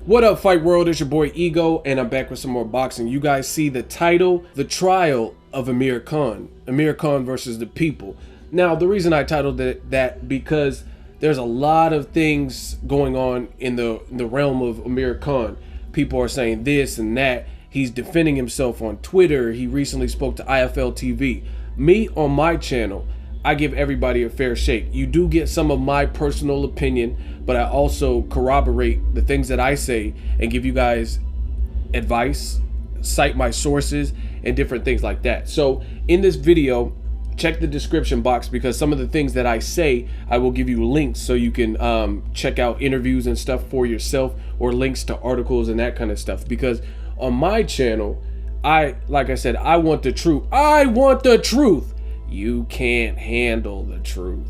What up, Fight World? It's your boy Ego, and I'm back with some more boxing. You guys see the title, The Trial of Amir Khan. Amir Khan versus the People. Now, the reason I titled it that because there's a lot of things going on in the realm of Amir Khan. People are saying this and that. He's defending himself on Twitter. He recently spoke to IFL TV. Me, on my channel, I give everybody a fair shake. You do get some of my personal opinion, but I also corroborate the things that I say and give you guys advice, cite my sources, and different things like that. So in this video, check the description box because some of the things that I say, I will give you links so you can check out interviews and stuff for yourself, or links to articles and that kind of stuff. Because on my channel, like I said, I want the truth. I want the truth. You can't handle the truth.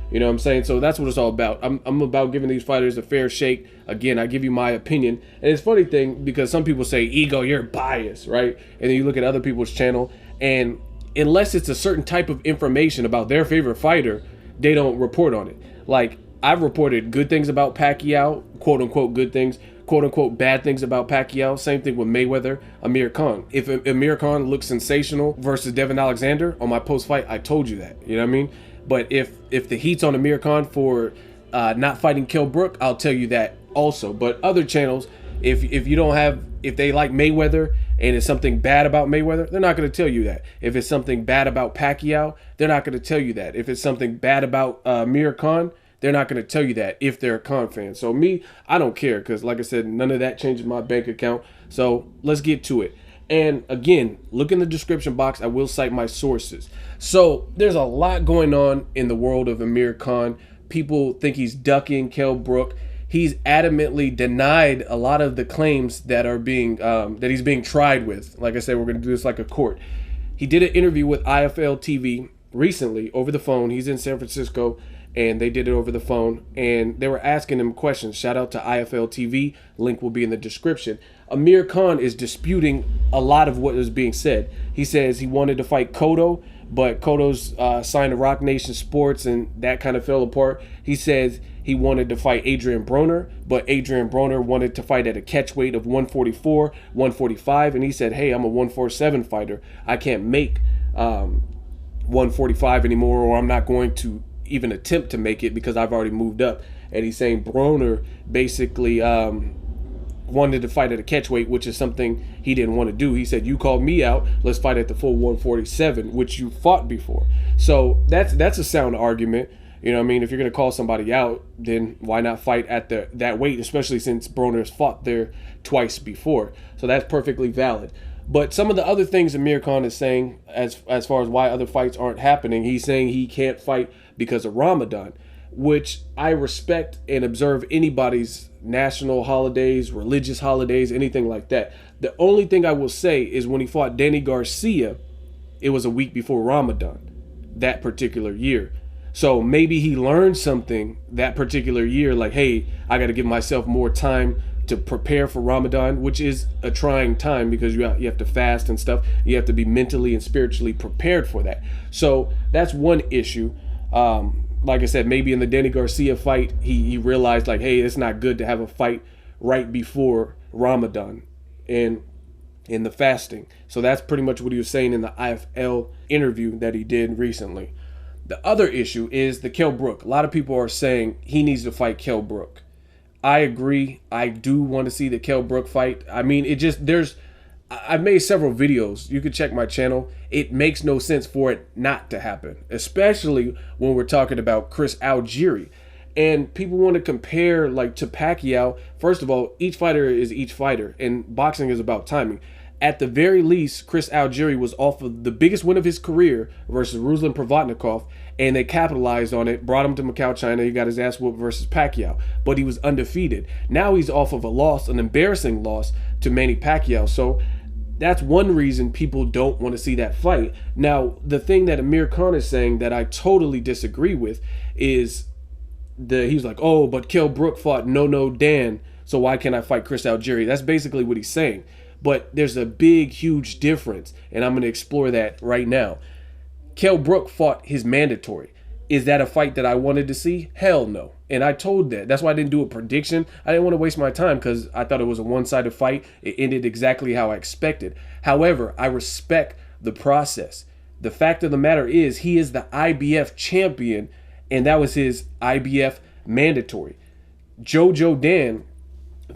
You know what I'm saying? So that's what it's all about. I'm about giving these fighters a fair shake. Again, I give you my opinion. And it's a funny thing because some people say, Ego, you're biased, right? And then you look at other people's channel, and unless it's a certain type of information about their favorite fighter, they don't report on it. Like, I've reported good things about Pacquiao, quote unquote good things, quote unquote bad things about Pacquiao. Same thing with Mayweather, Amir Khan. If Amir Khan looks sensational versus Devin Alexander on my post fight, I told you that. You know what I mean? But if the heat's on Amir Khan for not fighting Kell Brook, I'll tell you that also. But other channels, if they like Mayweather and it's something bad about Mayweather, they're not going to tell you that. If it's something bad about Pacquiao, they're not going to tell you that. If it's something bad about Amir Khan, they're not going to tell you that if they're a Khan fan. So me, I don't care because, like I said, none of that changes my bank account. So let's get to it. And again, look in the description box. I will cite my sources. So there's a lot going on in the world of Amir Khan. People think he's ducking Kell Brook. He's adamantly denied a lot of the claims that are being that he's being tried with. Like I said, we're going to do this like a court. He did an interview with IFL TV recently over the phone. He's in San Francisco, and they did it over the phone, and they were asking him questions. Shout out to IFL TV. Link will be in the description. Amir Khan is disputing a lot of what is being said. He says he wanted to fight Cotto, but Cotto's signed to Rock Nation Sports, and that kind of fell apart. He says he wanted to fight Adrian Broner, but Adrian Broner wanted to fight at a catch weight of 144, 145, and he said, hey, I'm a 147 fighter. I can't make 145 anymore, or I'm not going to even attempt to make it because I've already moved up. And he's saying Broner basically wanted to fight at a catch weight, which is something he didn't want to do. He said, you called me out, let's fight at the full 147, which you fought before. So that's a sound argument. You know what I mean? If you're going to call somebody out, then why not fight at that weight, especially since Broner's fought there twice before. So that's perfectly valid. But some of the other things Amir Khan is saying as far as why other fights aren't happening, he's saying he can't fight because of Ramadan, which I respect and observe anybody's national holidays, religious holidays, anything like that. The only thing I will say is when he fought Danny Garcia, it was a week before Ramadan that particular year. So maybe he learned something that particular year, like, hey, I got to give myself more time to prepare for Ramadan, which is a trying time because you have to fast and stuff. You have to be mentally and spiritually prepared for that. So that's one issue. Like I said, maybe in the Danny Garcia fight, he realized, like, hey, it's not good to have a fight right before Ramadan and in the fasting. So that's pretty much what he was saying in the IFL interview that he did recently. The other issue is the Kell Brook. A lot of people are saying he needs to fight Kell Brook. I agree. I do want to see the Kell Brook fight. I mean, I've made several videos. You can check my channel. It makes no sense for it not to happen, especially when we're talking about Chris Algieri. And people want to compare like to Pacquiao. First of all, each fighter is each fighter, and boxing is about timing. At the very least, Chris Algieri was off of the biggest win of his career versus Ruslan Provodnikov, and they capitalized on it, brought him to Macau, China. He got his ass whooped versus Pacquiao, but he was undefeated. Now he's off of a loss, an embarrassing loss to Manny Pacquiao. So that's one reason people don't want to see that fight. Now, the thing that Amir Khan is saying that I totally disagree with is he's like, oh, but Kell Brook fought No Dan, so why can't I fight Chris Algieri? That's basically what he's saying. But there's a big, huge difference, and I'm going to explore that right now. Kell Brook fought his mandatory. Is that a fight that I wanted to see? Hell no. And I told that. That's why I didn't do a prediction. I didn't want to waste my time because I thought it was a one-sided fight. It ended exactly how I expected. However, I respect the process. The fact of the matter is he is the IBF champion, and that was his IBF mandatory. Jojo Dan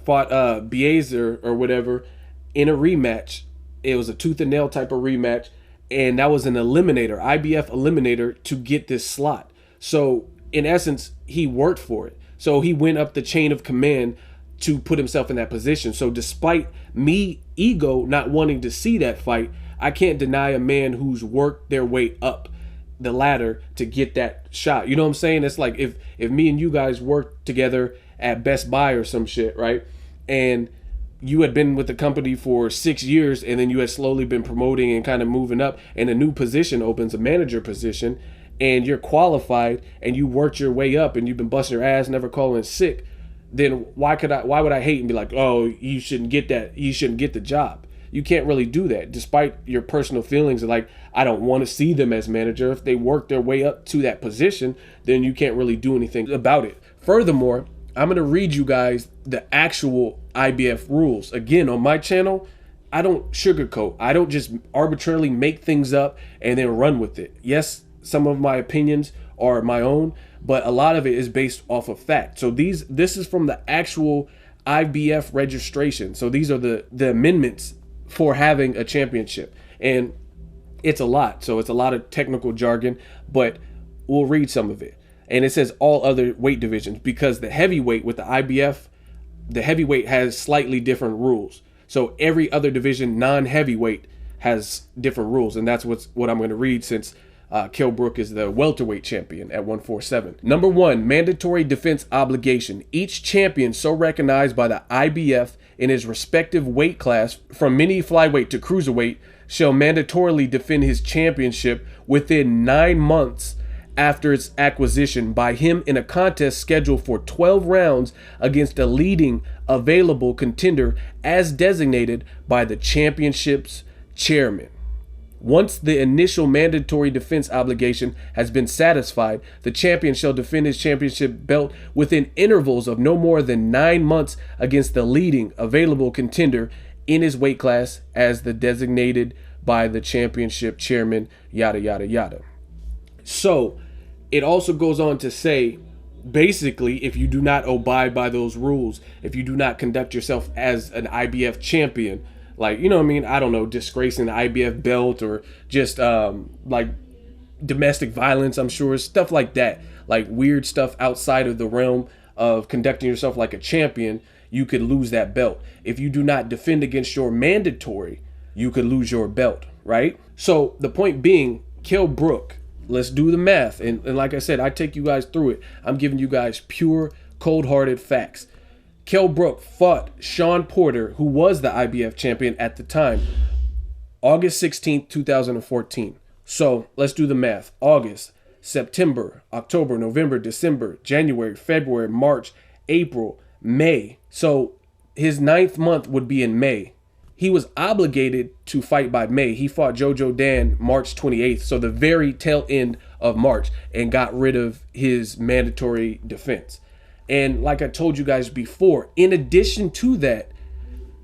fought Biezer or whatever in a rematch. It was a tooth and nail type of rematch, and that was an eliminator, IBF eliminator, to get this slot. So in essence, he worked for it. So he went up the chain of command to put himself in that position. So despite me, ego, not wanting to see that fight, I can't deny a man who's worked their way up the ladder to get that shot. You know what I'm saying? It's like if me and you guys worked together at Best Buy or some shit, right? And you had been with the company for 6 years, and then you had slowly been promoting and kind of moving up, and a new position opens, a manager position, and you're qualified and you worked your way up and you've been busting your ass, never calling sick, then why would I hate and be like, oh, you shouldn't get that, you shouldn't get the job? You can't really do that, despite your personal feelings of like, I don't want to see them as manager. If they work their way up to that position, then you can't really do anything about it. Furthermore, I'm going to read you guys the actual IBF rules. Again, on my channel, I don't sugarcoat. I don't just arbitrarily make things up and then run with it. Yes, some of my opinions are my own, but a lot of it is based off of fact. So this is from the actual IBF registration. So these are the amendments for having a championship. And it's a lot. So it's a lot of technical jargon, but we'll read some of it. And it says all other weight divisions, because the heavyweight with the IBF, the heavyweight has slightly different rules. So every other division, non-heavyweight, has different rules. And that's what I'm going to read, since Kell Brook is the welterweight champion at 147. Number 1, mandatory defense obligation. Each champion so recognized by the IBF in his respective weight class, from mini flyweight to cruiserweight, shall mandatorily defend his championship within 9 months after its acquisition by him in a contest scheduled for 12 rounds against a leading available contender as designated by the championship's chairman. Once the initial mandatory defense obligation has been satisfied, the champion shall defend his championship belt within intervals of no more than 9 months against the leading available contender in his weight class as the designated by the championship chairman, yada, yada, yada. So it also goes on to say, basically, if you do not abide by those rules, if you do not conduct yourself as an IBF champion, like, you know what I mean? I don't know, disgracing the IBF belt, or just like domestic violence, I'm sure, stuff like that, like weird stuff outside of the realm of conducting yourself like a champion, you could lose that belt. If you do not defend against your mandatory, you could lose your belt, right? So the point being, Kell Brook, let's do the math. And like I said, I take you guys through it. I'm giving you guys pure, cold-hearted facts. Kell Brook fought Sean Porter, who was the IBF champion at the time, August 16th, 2014. So let's do the math. August, September, October, November, December, January, February, March, April, May. So his 9th month would be in May. He was obligated to fight by May. He fought Jojo Dan March 28th, so the very tail end of March, and got rid of his mandatory defense. And like I told you guys before, in addition to that,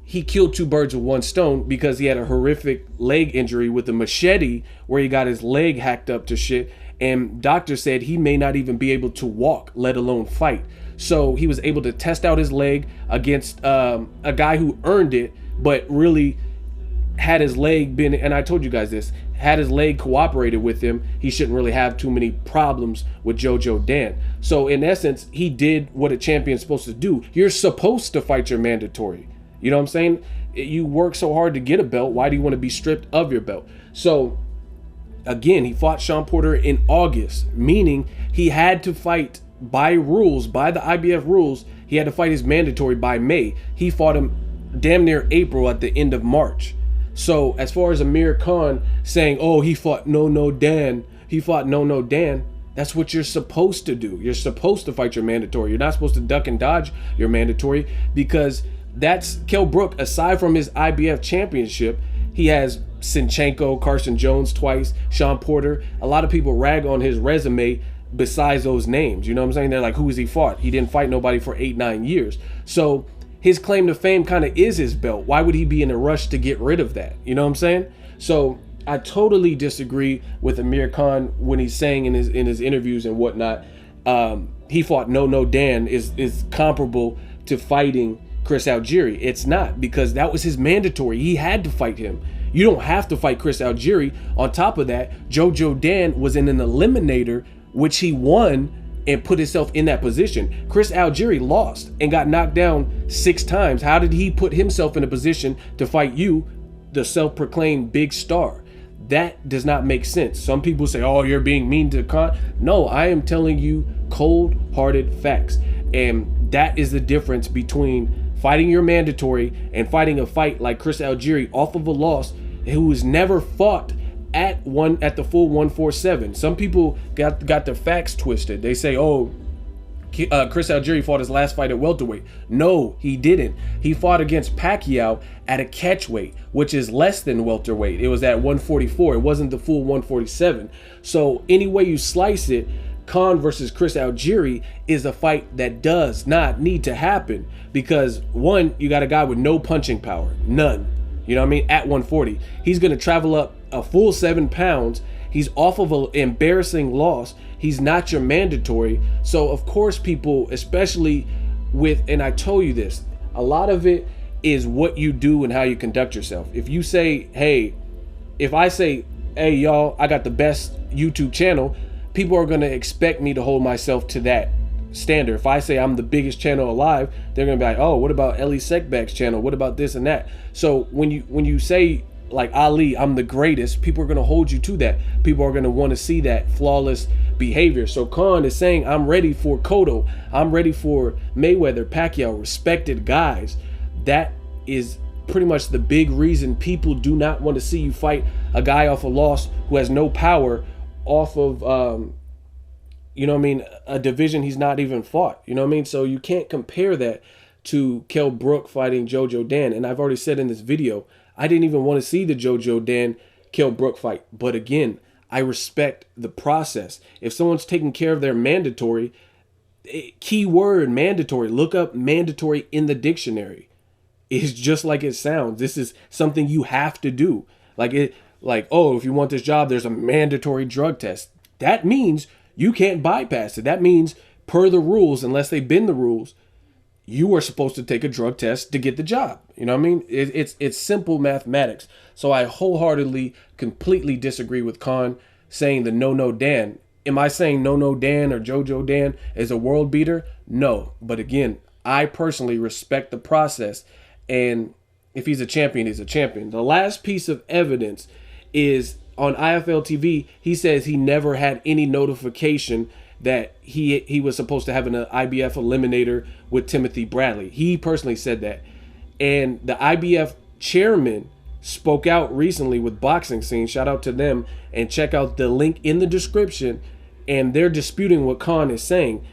he killed 2 birds with 1 stone, because he had a horrific leg injury with a machete where he got his leg hacked up to shit. And doctor said he may not even be able to walk, let alone fight. So he was able to test out his leg against a guy who earned it, but really had his leg been, and I told you guys this, had his leg cooperated with him, he shouldn't really have too many problems with Jojo Dan. So in essence, he did what a champion's supposed to do. You're supposed to fight your mandatory. You know what I'm saying? You work so hard to get a belt. Why do you want to be stripped of your belt? So again, he fought Sean Porter in August, meaning he had to fight by rules, by the IBF rules. He had to fight his mandatory by May. He fought him damn near April at the end of March. So as far as Amir Khan saying, oh, he fought No Dan, that's what you're supposed to do. You're supposed to fight your mandatory. You're not supposed to duck and dodge your mandatory, because that's Kell Brook. Aside from his IBF championship, he has Sinchenko, Carson Jones twice, Sean Porter. A lot of people rag on his resume besides those names. You know what I'm saying? They're like, who has he fought? He didn't fight nobody for 8-9 years. So his claim to fame kind of is his belt. Why would he be in a rush to get rid of that? You know what I'm saying? So I totally disagree with Amir Khan when he's saying in his interviews and whatnot, he fought No Dan is comparable to fighting Chris Algieri. It's not, because that was his mandatory. He had to fight him. You don't have to fight Chris Algieri. On top of that, Jojo Dan was in an eliminator, which he won and put himself in that position. Chris Algieri lost and got knocked down 6 times. How did he put himself in a position to fight you, the self-proclaimed big star? That does not make sense. Some people say, oh, you're being mean to Khan. No, I am telling you cold-hearted facts. And that is the difference between fighting your mandatory and fighting a fight like Chris Algieri off of a loss, who has never fought at the full 147. Some people got the facts twisted. They say, oh, Chris Algieri fought his last fight at welterweight. No, he didn't. He fought against Pacquiao at a catchweight, which is less than welterweight. It was at 144. It wasn't the full 147. So any way you slice it, Khan versus Chris Algieri is a fight that does not need to happen, because one, you got a guy with no punching power, none. You know what I mean? At 140, he's going to travel up a full 7 pounds. He's off of an embarrassing loss. He's not your mandatory. So of course people, especially with, and I told you this, a lot of it is what you do and how you conduct yourself. If you say, hey, if I say, hey y'all, I got the best YouTube channel, people are going to expect me to hold myself to that standard. If I say I'm the biggest channel alive, they're going to be like, oh, what about Ellie Sekbak's channel? What about this and that? So when you say, like Ali, I'm the greatest, people are going to hold you to that. People are going to want to see that flawless behavior. So Khan is saying, I'm ready for Cotto. I'm ready for Mayweather, Pacquiao, respected guys. That is pretty much the big reason people do not want to see you fight a guy off a loss who has no power off of, you know what I mean, a division he's not even fought. You know what I mean? So you can't compare that to Kell Brook fighting Jojo Dan. And I've already said in this video, I didn't even want to see the Jojo Dan Kell Brook fight. But again, I respect the process. If someone's taking care of their mandatory, keyword mandatory, look up mandatory in the dictionary. It's just like it sounds. This is something you have to do. Like, oh, if you want this job, there's a mandatory drug test. That means you can't bypass it. That means per the rules, unless they bend the rules, you are supposed to take a drug test to get the job. You know what I mean? It's simple mathematics. So I wholeheartedly, completely disagree with Khan saying the no Dan. Am I saying no Dan or Jojo Dan is a world beater? No. But again, I personally respect the process. And if he's a champion, he's a champion. The last piece of evidence is on IFL TV. He says he never had any notification that he was supposed to have an IBF eliminator with Timothy Bradley. He personally said that. And the IBF chairman spoke out recently with Boxing Scene. Shout out to them, and check out the link in the description. And they're disputing what Khan is saying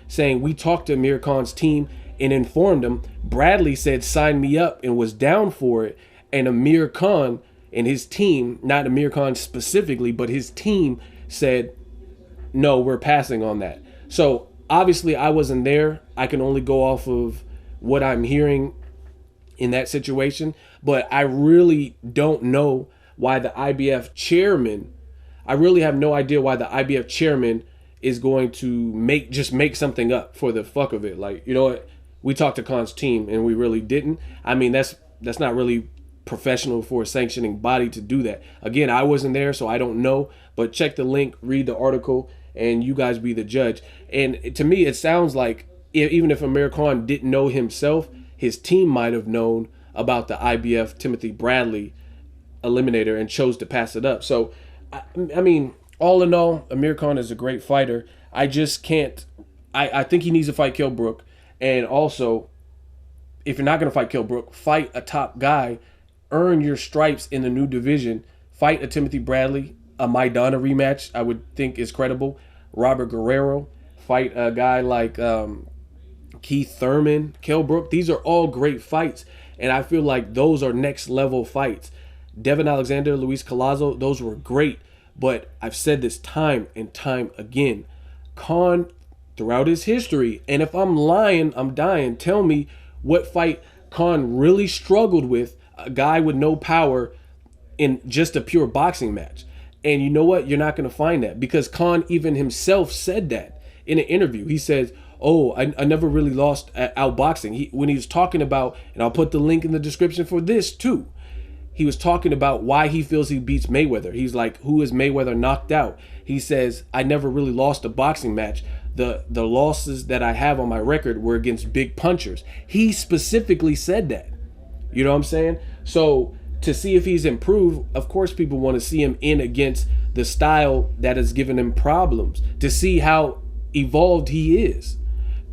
we talked to Amir Khan's team and informed him. Bradley said sign me up and was down for it. And Amir Khan and his team, not Amir Khan specifically, but his team said, no, we're passing on that. So obviously I wasn't there. I can only go off of what I'm hearing in that situation. But I really don't know why the IBF chairman, I really have no idea why the IBF chairman is going to make something up for the fuck of it. Like, you know what? We talked to Khan's team and we really didn't. I mean, that's not really professional for a sanctioning body to do that. Again, I wasn't there, so I don't know. But check the link, read the article, and you guys be the judge. And to me, it sounds like even if Amir Khan didn't know himself, his team might have known about the IBF Timothy Bradley eliminator and chose to pass it up. So, I mean, all in all, Amir Khan is a great fighter. I just can't. I think he needs to fight Kell Brook. And also, if you're not going to fight Kell Brook, fight a top guy. Earn your stripes in the new division. Fight a Timothy Bradley. A Maidana rematch, I would think, is credible. Robert Guerrero. Fight a guy like Keith Thurman, Kell Brook. These are all great fights. And I feel like those are next level fights. Devin Alexander, Luis Collazo, those were great. But I've said this time and time again. Khan throughout his history. And if I'm lying, I'm dying. Tell me what fight Khan really struggled with, a guy with no power, in just a pure boxing match. And you know what? You're not going to find that, because Khan even himself said that in an interview. He says, oh, I never really lost at outboxing. When he was talking about, and I'll put the link in the description for this too, he was talking about why he feels he beats Mayweather. He's like, who is Mayweather knocked out? He says, I never really lost a boxing match. The losses that I have on my record were against big punchers. He specifically said that. You know what I'm saying? So to see if he's improved, of course people want to see him in against the style that has given him problems, to see how evolved he is.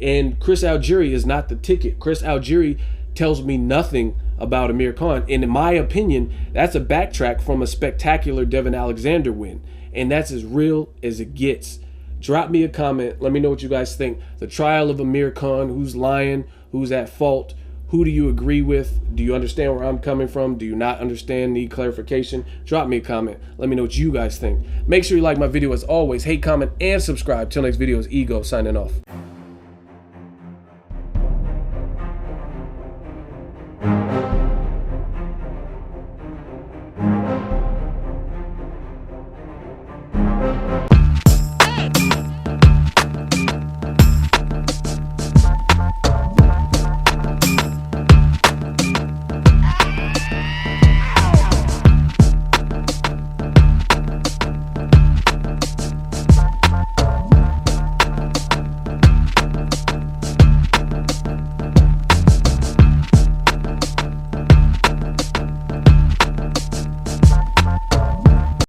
And Chris Algieri is not the ticket. Chris Algieri tells me nothing about Amir Khan. And in my opinion, that's a backtrack from a spectacular Devin Alexander win. And that's as real as it gets. Drop me a comment. Let me know what you guys think. The trial of Amir Khan, who's lying, who's at fault, who do you agree with? Do you understand where I'm coming from? Do you not understand? Need clarification? Drop me a comment. Let me know what you guys think. Make sure you like my video as always. Hate, comment, and subscribe. Till next video is Ego signing off.